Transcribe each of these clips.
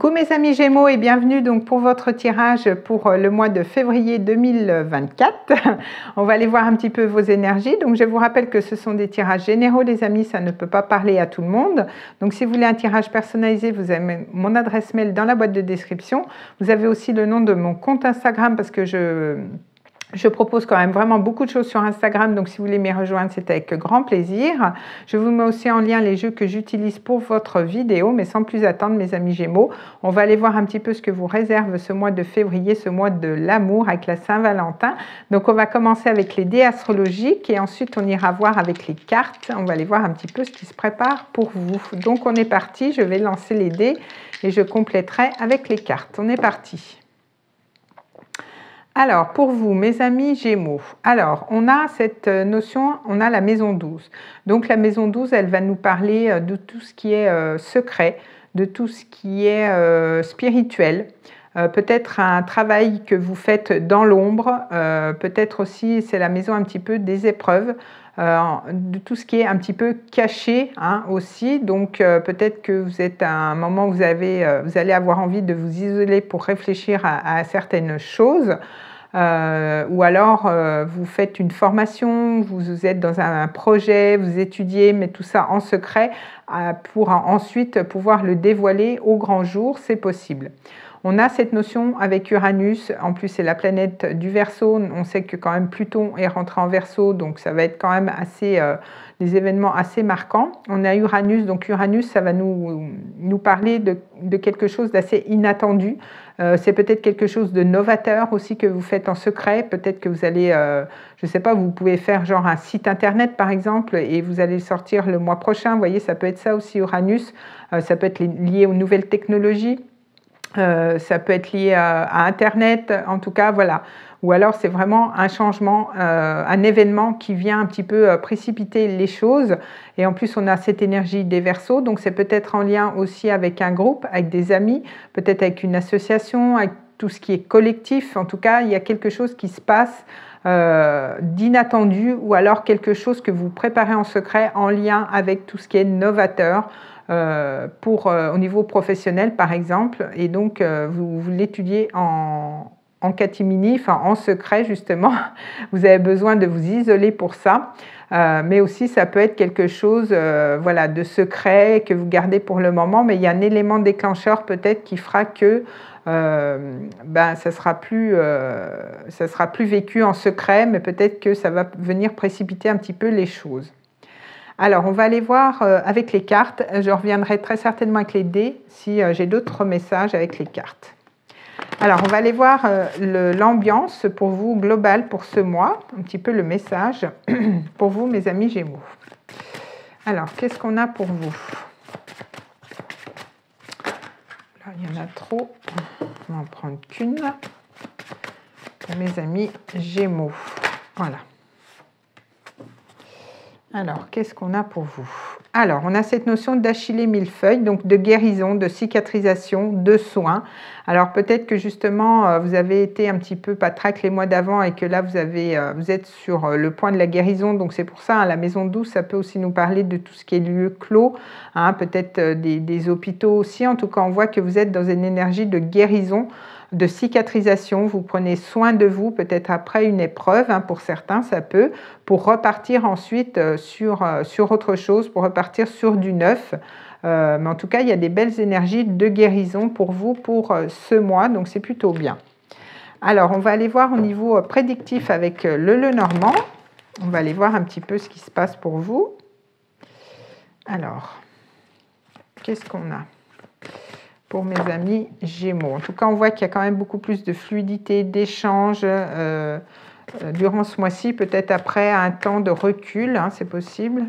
Coucou mes amis Gémeaux et bienvenue donc pour votre tirage pour le mois de février 2024. On va aller voir un petit peu vos énergies. Donc je vous rappelle que ce sont des tirages généraux les amis, ça ne peut pas parler à tout le monde. Donc si vous voulez un tirage personnalisé, vous avez mon adresse mail dans la boîte de description. Vous avez aussi le nom de mon compte Instagram parce que je propose quand même vraiment beaucoup de choses sur Instagram, donc si vous voulez m'y rejoindre, c'est avec grand plaisir. Je vous mets aussi en lien les jeux que j'utilise pour votre vidéo, mais sans plus attendre mes amis Gémeaux, on va aller voir un petit peu ce que vous réserve ce mois de février, ce mois de l'amour avec la Saint-Valentin. Donc on va commencer avec les dés astrologiques et ensuite on ira voir avec les cartes. On va aller voir un petit peu ce qui se prépare pour vous. Donc on est parti, je vais lancer les dés et je compléterai avec les cartes. On est parti. Alors, pour vous, mes amis Gémeaux, alors, on a cette notion, on a la maison 12. Donc, la maison 12, elle va nous parler de tout ce qui est secret, de tout ce qui est spirituel, peut-être un travail que vous faites dans l'ombre, peut-être aussi, c'est la maison un petit peu des épreuves, de tout ce qui est un petit peu caché aussi. Donc, peut-être que vous êtes à un moment où vous allez avoir envie de vous isoler pour réfléchir à certaines choses. Ou alors vous faites une formation, vous êtes dans un projet, vous étudiez, mais tout ça en secret pour ensuite pouvoir le dévoiler au grand jour, c'est possible. On a cette notion avec Uranus, en plus c'est la planète du Verseau, on sait que quand même Pluton est rentré en Verseau, donc ça va être quand même assez, des événements assez marquants. On a Uranus, donc Uranus ça va nous parler de quelque chose d'assez inattendu. C'est peut-être quelque chose de novateur aussi que vous faites en secret, peut-être que vous allez, je ne sais pas, vous pouvez faire genre un site internet par exemple et vous allez le sortir le mois prochain, vous voyez, ça peut être ça aussi Uranus, ça peut être lié aux nouvelles technologies. Ça peut être lié à Internet, en tout cas, voilà. Ou alors c'est vraiment un changement, un événement qui vient un petit peu précipiter les choses. Et en plus, on a cette énergie des Verseaux, donc c'est peut-être en lien aussi avec un groupe, avec des amis, peut-être avec une association, avec tout ce qui est collectif. En tout cas, il y a quelque chose qui se passe d'inattendu ou alors quelque chose que vous préparez en secret en lien avec tout ce qui est novateur. Au niveau professionnel par exemple, et donc vous l'étudiez en catimini, enfin en secret justement, vous avez besoin de vous isoler pour ça, mais aussi ça peut être quelque chose voilà, de secret que vous gardez pour le moment, mais il y a un élément déclencheur peut-être qui fera que ça sera plus vécu en secret, mais peut-être que ça va venir précipiter un petit peu les choses. Alors, on va aller voir avec les cartes. Je reviendrai très certainement avec les dés si j'ai d'autres messages avec les cartes. Alors, on va aller voir l'ambiance pour vous globale pour ce mois, un petit peu le message pour vous, mes amis Gémeaux. Alors, qu'est-ce qu'on a pour vous? Là, il y en a trop. On va en prendre qu'une pour mes amis Gémeaux. Voilà. Alors, qu'est-ce qu'on a pour vous? Alors, on a cette notion d'Achillée millefeuille, donc de guérison, de cicatrisation, de soins. Alors, peut-être que justement, vous avez été un petit peu patraque les mois d'avant et que là, vous êtes sur le point de la guérison. Donc, c'est pour ça, la maison 12, ça peut aussi nous parler de tout ce qui est lieu clos, peut-être des hôpitaux aussi. En tout cas, on voit que vous êtes dans une énergie de guérison, de cicatrisation, vous prenez soin de vous, peut-être après une épreuve, pour certains ça peut, pour repartir ensuite sur autre chose, pour repartir sur du neuf. Mais en tout cas, il y a des belles énergies de guérison pour vous pour ce mois, donc c'est plutôt bien. Alors, on va aller voir au niveau prédictif avec le Lenormand. On va aller voir un petit peu ce qui se passe pour vous. Alors, qu'est-ce qu'on a pour mes amis Gémeaux? En tout cas, on voit qu'il y a quand même beaucoup plus de fluidité, d'échange durant ce mois-ci, peut-être après un temps de recul, c'est possible.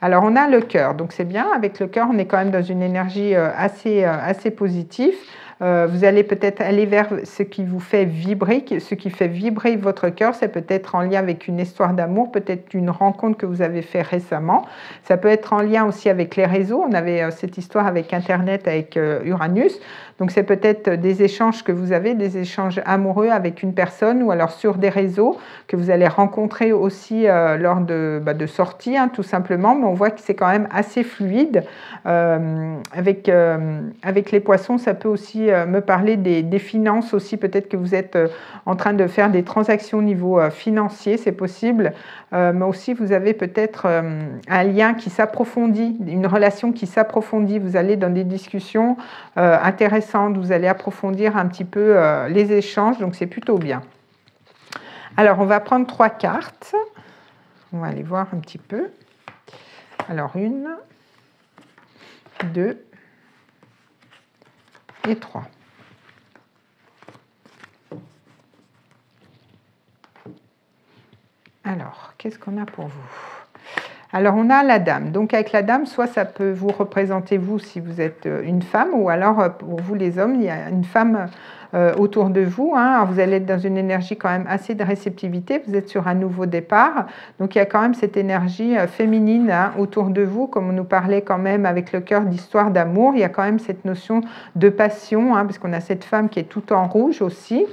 Alors, on a le cœur, donc c'est bien. Avec le cœur, on est quand même dans une énergie assez positive. Vous allez peut-être aller vers ce qui vous fait vibrer, ce qui fait vibrer votre cœur. C'est peut-être en lien avec une histoire d'amour, peut-être une rencontre que vous avez fait récemment. Ça peut être en lien aussi avec les réseaux. On avait cette histoire avec Internet, avec Uranus. Donc c'est peut-être des échanges que vous avez, des échanges amoureux avec une personne ou alors sur des réseaux que vous allez rencontrer aussi lors de sorties, hein, tout simplement. Mais on voit que c'est quand même assez fluide. Avec les poissons, ça peut aussi me parler des finances aussi. Peut-être que vous êtes en train de faire des transactions au niveau financier, c'est possible. Mais aussi vous avez peut-être un lien qui s'approfondit, une relation qui s'approfondit. Vous allez dans des discussions intéressantes, vous allez approfondir un petit peu les échanges, donc c'est plutôt bien. Alors on va prendre 3 cartes, on va aller voir un petit peu. Alors 1, 2 et 3. Alors, qu'est-ce qu'on a pour vous? Alors, on a la dame. Donc, avec la dame, soit ça peut vous représenter, vous, si vous êtes une femme, ou alors, pour vous, les hommes, il y a une femme autour de vous. Hein. Alors, vous allez être dans une énergie quand même assez de réceptivité. Vous êtes sur un nouveau départ. Donc, il y a quand même cette énergie féminine hein, autour de vous, comme on nous parlait quand même avec le cœur d'histoire d'amour. Il y a quand même cette notion de passion, hein, parce qu'on a cette femme qui est toute en rouge aussi.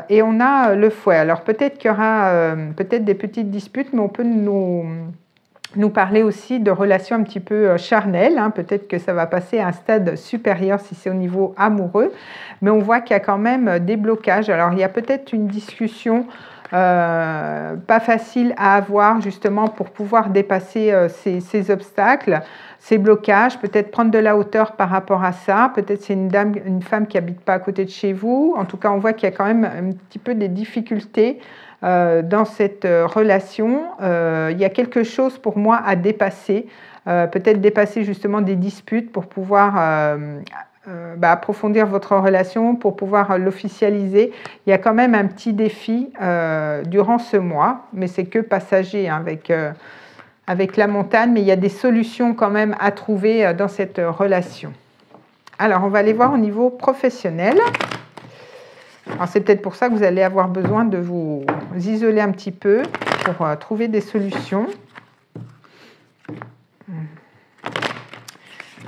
Et on a le fouet. Alors peut-être qu'il y aura peut-être des petites disputes, mais on peut nous parler aussi de relations un petit peu charnelles. Hein. Peut-être que ça va passer à un stade supérieur si c'est au niveau amoureux. Mais on voit qu'il y a quand même des blocages. Alors il y a peut-être une discussion pas facile à avoir justement pour pouvoir dépasser ces obstacles, ces blocages, peut-être prendre de la hauteur par rapport à ça, peut-être c'est une femme qui n'habite pas à côté de chez vous, en tout cas on voit qu'il y a quand même un petit peu des difficultés dans cette relation, il y a quelque chose pour moi à dépasser, peut-être dépasser justement des disputes pour pouvoir approfondir votre relation, pour pouvoir l'officialiser. Il y a quand même un petit défi durant ce mois, mais c'est que passager hein, avec la montagne, mais il y a des solutions quand même à trouver dans cette relation. Alors, on va aller voir au niveau professionnel. Alors, c'est peut-être pour ça que vous allez avoir besoin de vous isoler un petit peu pour trouver des solutions.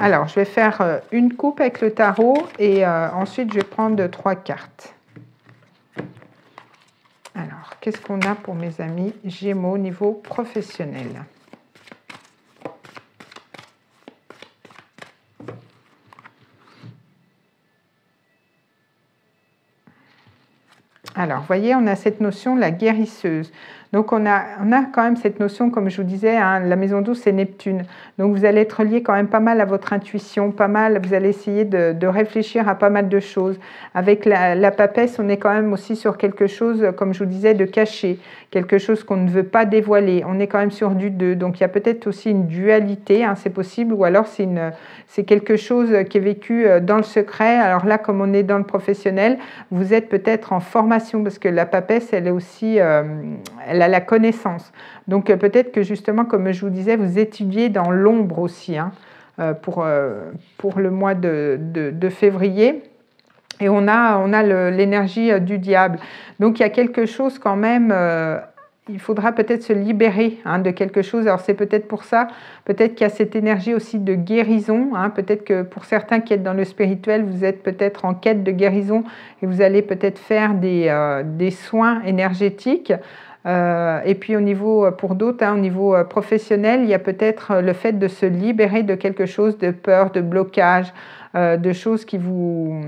Alors, je vais faire une coupe avec le tarot et ensuite, je vais prendre 3 cartes. Alors, qu'est-ce qu'on a pour mes amis Gémeaux au niveau professionnel? Alors, vous voyez, on a cette notion, la guérisseuse. Donc, on a quand même cette notion, comme je vous disais, hein, la maison 12, c'est Neptune. Donc, vous allez être lié quand même pas mal à votre intuition, pas mal, vous allez essayer de réfléchir à pas mal de choses. Avec la papesse, on est quand même aussi sur quelque chose, comme je vous disais, de caché, quelque chose qu'on ne veut pas dévoiler. On est quand même sur du 2. Donc, il y a peut-être aussi une dualité, hein, c'est possible, ou alors c'est quelque chose qui est vécu dans le secret. Alors là, comme on est dans le professionnel, vous êtes peut-être en formation, parce que la papesse, elle est aussi... elle a la connaissance. Donc peut-être que justement, comme je vous disais, vous étudiez dans l'ombre aussi hein, pour le mois de février. Et on a l'énergie du diable. Donc il y a quelque chose quand même... il faudra peut-être se libérer hein, de quelque chose. Alors c'est peut-être pour ça, peut-être qu'il y a cette énergie aussi de guérison. Hein. Peut-être que pour certains qui êtes dans le spirituel, vous êtes peut-être en quête de guérison et vous allez peut-être faire des soins énergétiques. Et puis au niveau, pour d'autres, hein, au niveau professionnel, il y a peut-être le fait de se libérer de quelque chose, de peur, de blocage, de choses qui vous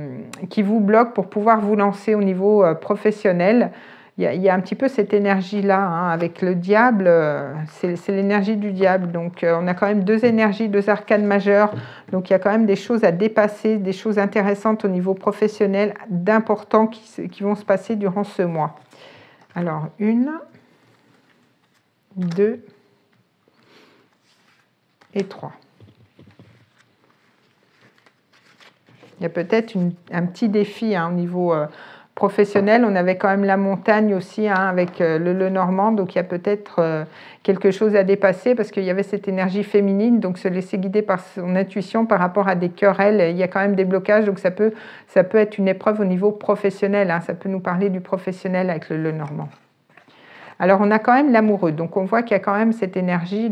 bloquent pour pouvoir vous lancer au niveau professionnel. Il y a un petit peu cette énergie-là, hein, avec le diable, c'est l'énergie du diable. Donc on a quand même 2 énergies, 2 arcanes majeures. Donc il y a quand même des choses à dépasser, des choses intéressantes au niveau professionnel, d'importants qui vont se passer durant ce mois. Alors, 1, 2 et 3. Il y a peut-être un petit défi hein, au niveau professionnel, on avait quand même la montagne aussi hein, avec le Normand, donc il y a peut-être quelque chose à dépasser parce qu'il y avait cette énergie féminine, donc se laisser guider par son intuition par rapport à des querelles, il y a quand même des blocages, donc ça peut être une épreuve au niveau professionnel, hein, ça peut nous parler du professionnel avec le Normand. Alors, on a quand même l'amoureux. Donc, on voit qu'il y a quand même cette énergie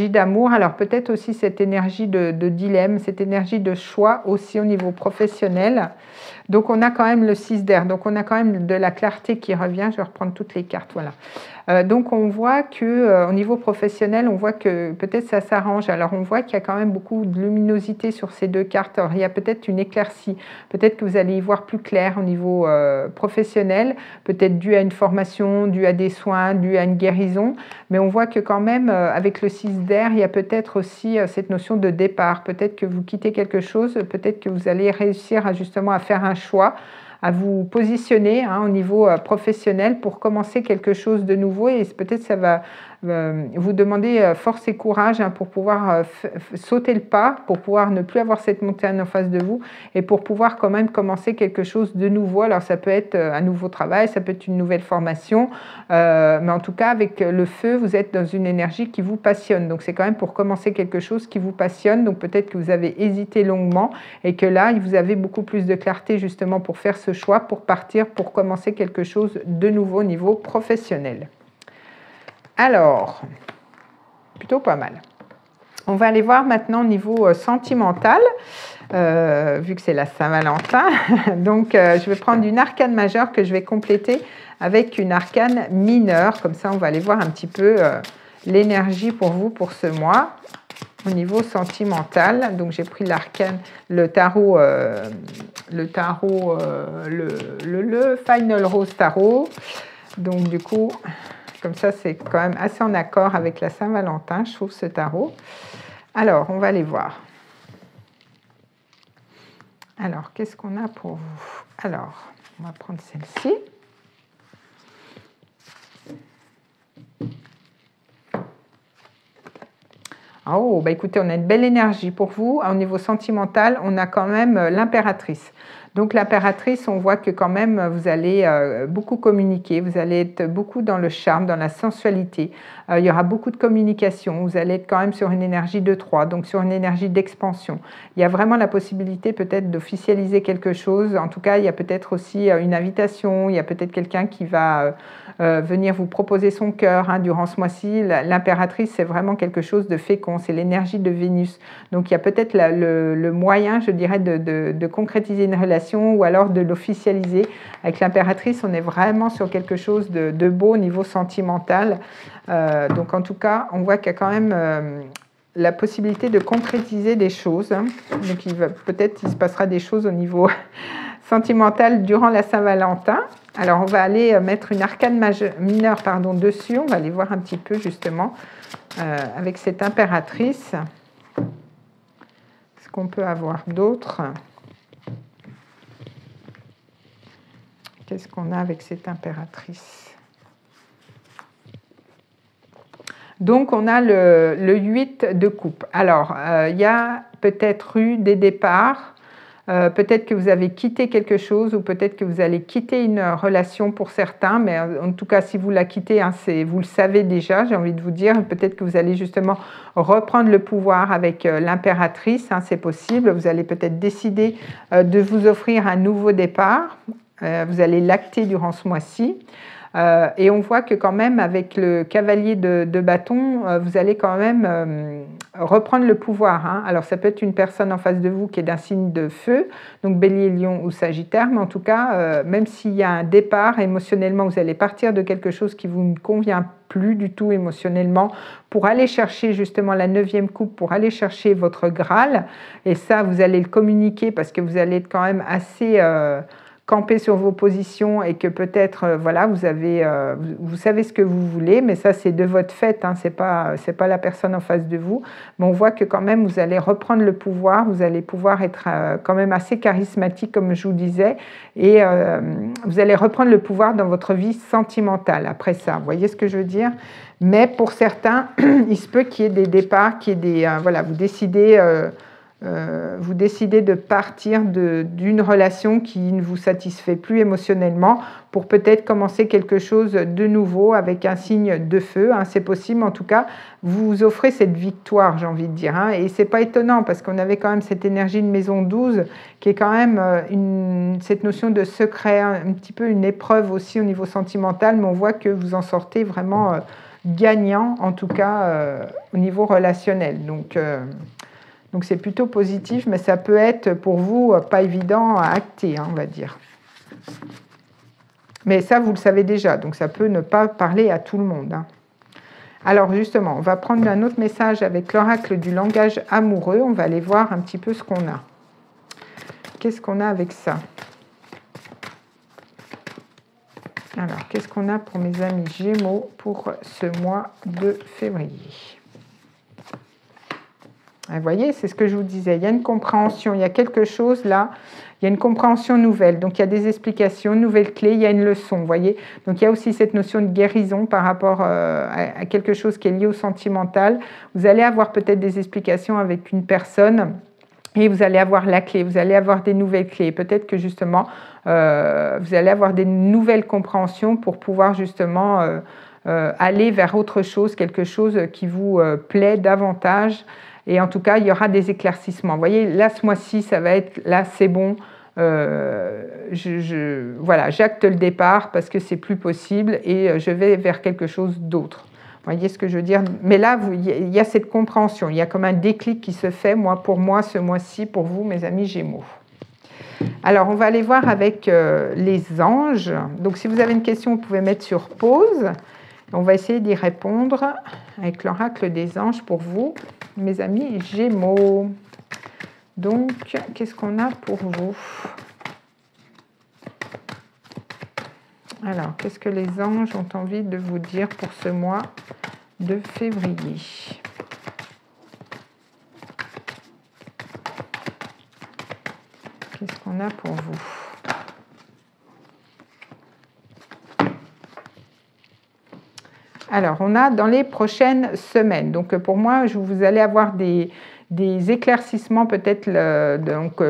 d'amour. Alors, peut-être aussi cette énergie de dilemme, cette énergie de choix aussi au niveau professionnel. Donc, on a quand même le 6 d'air. Donc, on a quand même de la clarté qui revient. Je vais reprendre toutes les cartes. Voilà. Donc, on voit qu'au niveau professionnel, on voit que peut-être ça s'arrange. Alors, on voit qu'il y a quand même beaucoup de luminosité sur ces deux cartes. Alors, il y a peut-être une éclaircie. Peut-être que vous allez y voir plus clair au niveau professionnel. Peut-être dû à une formation, dû à des soins, dû à une guérison. Mais on voit que quand même, avec le 6 d'air, il y a peut-être aussi cette notion de départ. Peut-être que vous quittez quelque chose. Peut-être que vous allez réussir justement à faire un choix, à vous positionner hein, au niveau professionnel pour commencer quelque chose de nouveau et peut-être ça va vous demander force et courage hein, pour pouvoir sauter le pas, pour pouvoir ne plus avoir cette montagne en face de vous et pour pouvoir quand même commencer quelque chose de nouveau. Alors ça peut être un nouveau travail, ça peut être une nouvelle formation, mais en tout cas avec le feu, vous êtes dans une énergie qui vous passionne. Donc c'est quand même pour commencer quelque chose qui vous passionne. Donc peut-être que vous avez hésité longuement et que là, vous avez beaucoup plus de clarté justement pour faire ce choix, pour partir, pour commencer quelque chose de nouveau au niveau professionnel. Alors, plutôt pas mal. On va aller voir maintenant au niveau sentimental, vu que c'est la Saint-Valentin. Donc, je vais prendre une arcane majeure que je vais compléter avec une arcane mineure. Comme ça, on va aller voir un petit peu l'énergie pour vous pour ce mois au niveau sentimental. Donc, j'ai pris l'arcane, le Final Rose Tarot. Donc, du coup... Comme ça, c'est quand même assez en accord avec la Saint-Valentin, je trouve, ce tarot. Alors, on va aller voir. Alors, qu'est-ce qu'on a pour vous? Alors, on va prendre celle-ci. Oh, bah écoutez, on a une belle énergie pour vous. Au niveau sentimental, on a quand même l'impératrice. Donc l'impératrice, on voit que quand même vous allez beaucoup communiquer, vous allez être beaucoup dans le charme, dans la sensualité. Il y aura beaucoup de communication, vous allez être quand même sur une énergie de 3, donc sur une énergie d'expansion. Il y a vraiment la possibilité peut-être d'officialiser quelque chose. En tout cas, il y a peut-être aussi une invitation, il y a peut-être quelqu'un qui va venir vous proposer son cœur hein, durant ce mois-ci. L'impératrice, c'est vraiment quelque chose de fécond, c'est l'énergie de Vénus. Donc il y a peut-être le moyen, je dirais, de concrétiser une relation ou alors de l'officialiser. Avec l'impératrice, on est vraiment sur quelque chose de beau au niveau sentimental. Donc en tout cas, on voit qu'il y a quand même la possibilité de concrétiser des choses. Hein. Donc peut-être il se passera des choses au niveau sentimental durant la Saint-Valentin. Alors on va aller mettre une arcane mineure dessus. On va aller voir un petit peu justement avec cette impératrice. Ce qu'on peut avoir d'autre. Qu'est-ce qu'on a avec cette impératrice? Donc, on a le 8 de coupe. Alors, il y a peut-être eu des départs, peut-être que vous avez quitté quelque chose ou peut-être que vous allez quitter une relation pour certains, mais en tout cas, si vous la quittez, hein, vous le savez déjà, j'ai envie de vous dire, peut-être que vous allez justement reprendre le pouvoir avec l'impératrice, hein, c'est possible, vous allez peut-être décider de vous offrir un nouveau départ. Vous allez l'acter durant ce mois-ci. Et on voit que quand même avec le cavalier de bâton, vous allez quand même reprendre le pouvoir. Hein. Alors ça peut être une personne en face de vous qui est d'un signe de feu, donc Bélier, Lion ou Sagittaire, mais en tout cas, même s'il y a un départ émotionnellement, vous allez partir de quelque chose qui vous ne convient plus du tout émotionnellement pour aller chercher justement la 9e coupe, pour aller chercher votre Graal. Et ça, vous allez le communiquer parce que vous allez être quand même assez... camper sur vos positions et que peut-être voilà vous savez ce que vous voulez, mais ça c'est de votre fait, hein, c'est pas la personne en face de vous, mais on voit que quand même vous allez reprendre le pouvoir, vous allez pouvoir être quand même assez charismatique comme je vous disais et vous allez reprendre le pouvoir dans votre vie sentimentale après ça, vous voyez ce que je veux dire? Mais pour certains il se peut qu'il y ait des départs, qu'il y ait des voilà, vous décidez vous décidez de partir d'une relation qui ne vous satisfait plus émotionnellement pour peut-être commencer quelque chose de nouveau avec un signe de feu, hein, c'est possible. En tout cas, vous vous offrez cette victoire, j'ai envie de dire. Hein, et c'est pas étonnant parce qu'on avait quand même cette énergie de maison 12 qui est quand même cette notion de secret, un petit peu une épreuve aussi au niveau sentimental, mais on voit que vous en sortez vraiment gagnant, en tout cas au niveau relationnel. Donc c'est plutôt positif, mais ça peut être pour vous pas évident à acter, hein, on va dire. Mais ça, vous le savez déjà, donc ça peut ne pas parler à tout le monde. Hein. Alors justement, on va prendre un autre message avec l'oracle du langage amoureux. On va aller voir un petit peu ce qu'on a. Qu'est-ce qu'on a avec ça? Alors, qu'est-ce qu'on a pour mes amis Gémeaux pour ce mois de février? Vous voyez, c'est ce que je vous disais, il y a une compréhension, il y a quelque chose là, il y a une compréhension nouvelle, donc il y a des explications, une nouvelle clé, il y a une leçon, vous voyez. Donc il y a aussi cette notion de guérison par rapport à quelque chose qui est lié au sentimental. Vous allez avoir peut-être des explications avec une personne et vous allez avoir la clé, vous allez avoir des nouvelles clés. Peut-être que justement, vous allez avoir des nouvelles compréhensions pour pouvoir justement aller vers autre chose, quelque chose qui vous plaît davantage. Et en tout cas, il y aura des éclaircissements. Vous voyez, là, ce mois-ci, ça va être, là, c'est bon. Voilà, j'acte le départ parce que c'est plus possible et je vais vers quelque chose d'autre. Vous voyez ce que je veux dire? Mais là, il y a cette compréhension. Il y a comme un déclic qui se fait, pour moi, ce mois-ci, pour vous, mes amis Gémeaux. Alors, on va aller voir avec les anges. Donc, si vous avez une question, vous pouvez mettre sur pause. On va essayer d'y répondre avec l'oracle des anges pour vous, mes amis Gémeaux. Donc, qu'est-ce qu'on a pour vous? Alors, qu'est-ce que les anges ont envie de vous dire pour ce mois de février? Qu'est-ce qu'on a pour vous? Alors, on a dans les prochaines semaines, donc pour moi, vous allez avoir des éclaircissements peut-être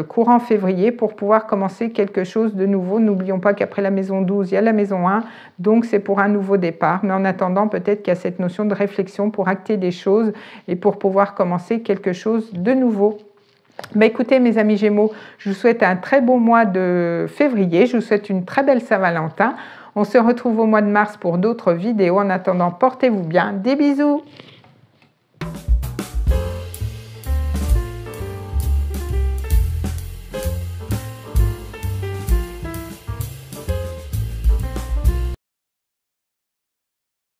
courant février pour pouvoir commencer quelque chose de nouveau. N'oublions pas qu'après la maison 12, il y a la maison 1, donc c'est pour un nouveau départ. Mais en attendant, peut-être qu'il y a cette notion de réflexion pour acter des choses et pour pouvoir commencer quelque chose de nouveau. Ben écoutez, mes amis Gémeaux, je vous souhaite un très beau mois de février, je vous souhaite une très belle Saint-Valentin. On se retrouve au mois de mars pour d'autres vidéos. En attendant, portez-vous bien. Des bisous!